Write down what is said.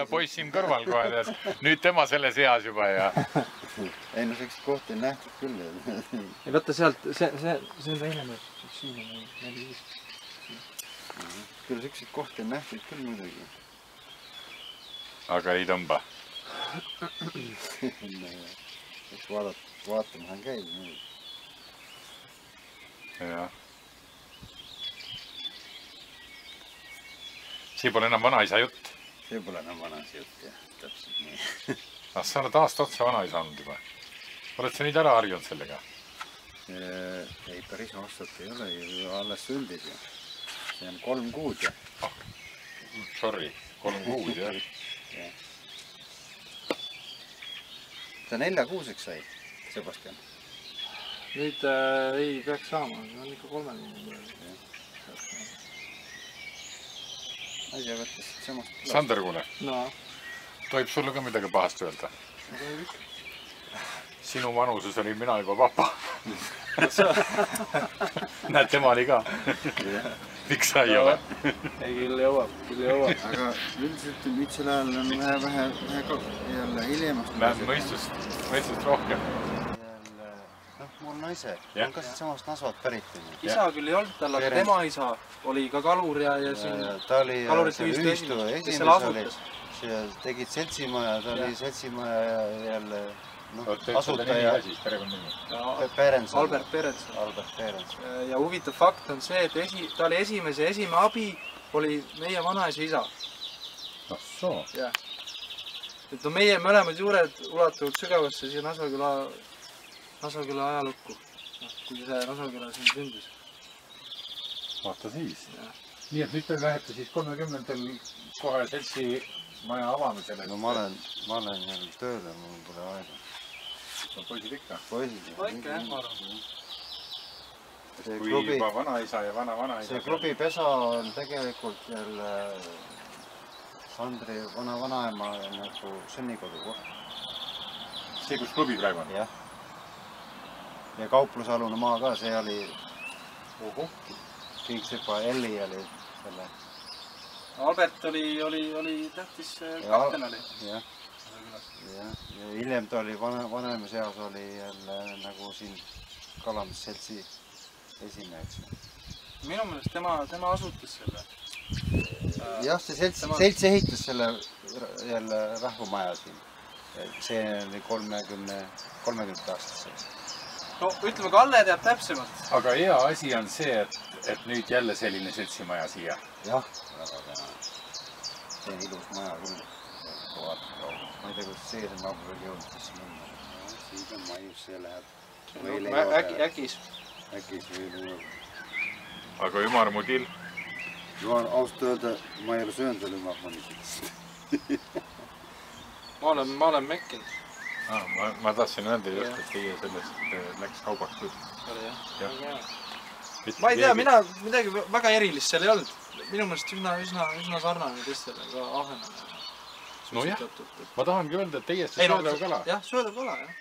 poiss siin kõrval kohe tead. Nüüd tema selles eas juba ja... Ei, no selleks kohti on nähtud küll. Ei, võtta sealt, see on teine mõõt. Siin on 4-5. Küll selliseid kohti on nähtud küll muidugi. Aga ei tõmba. Eks vaatama hän käib. Jah. See pole enam vanaisa jutt. See pole enam vanaisa jutt, jah. Täpselt nii. Sa oled aasta otsa vanaisa olnud juba. Oled sa nüüd ära harjunud sellega? Ei, päris aastat ei ole ju alles sündis ju. See on 3 kuud ja. Sorry, 3 kuud jah. Ta 4-kuuseks sai, Sebastian. Nüüd ei peaks saama, see on ikka 3 kuud. Asja võttes samast... Sander, kuule. No. Tohib sulle ka midagi pahast öelda? Sinu vanuses oli mina juba papa. Näed, tema oli ka. Miks sa ei ole? Ei, küll jõuab. Aga üldiselt nüüd selle ajal on vähe jälle hiljemast. Läheb mõistust rohkem. Mul naise. On ka siit samast Nasvat pärit. Isa küll ei olnud tal, aga tema isa oli ka kalur ja siin kalurite ühistu esimees, kes selle asutas. Tegid seltsimaja, ta oli seltsimaja jälle asutaja. Albert Perenson. Ja huvitav fakt on see, et ta oli esimese abi oli meie vanaisa isa. Ah soo. Jah. Et meie mõlemad juured ulatuvad sügavasse siia Nasaküla ajalukku, kui see Nasaküla siin sündis. Vaata siis. Nii, et nüüd te lähete siis 30-ndal kohe seltsi maja avamisele. No ma olen jälle tööl ja mul pole aega. Poisid ikka? Poisid. Ikka jah, ma arvan. Kui juba vanaisa ja vana-vanaisa. See klubi pesa on tegelikult jälle Sandri vana-vanaema nagu sünnikodu koht. See, kus klubi praegu on? Jah. Ja kauplusalune maa ka, see oli Kingsepa Elli oli selle. Albert oli tähtis kapten oli. Jah. Ja hiljem ta oli vanema seas oli jälle nagu siin kalandusseltsi esimeheks. Minu meelest tema asutas selle. Jah, see selts ehitas selle jälle rahvamaja siin. See oli 30 aastast. No ütleme, Kalle teab täpsemalt. Aga hea asi on see, et nüüd jälle selline seltsimaja siia. Jah, see on ilus maja küll. Ma ei tea, kus see on naaburiga jõudnud sisse minna. Siin on maius, see läheb. Äkis või... Aga ümarmudil? Ausalt öelda, ma ei ole söönud veel ümarmudil. Ma olen mekkinud. Ma tahtsin öelda just, et teie sellest läks kaubaks küll. Oli jah? Ma ei tea, midagi väga erilist seal ei olnud. Minu meelest üsna sarnane teistele ka ahenale. No jah, ma tahangi öelda, et teie söödav kala. Jah, söödav kala, jah.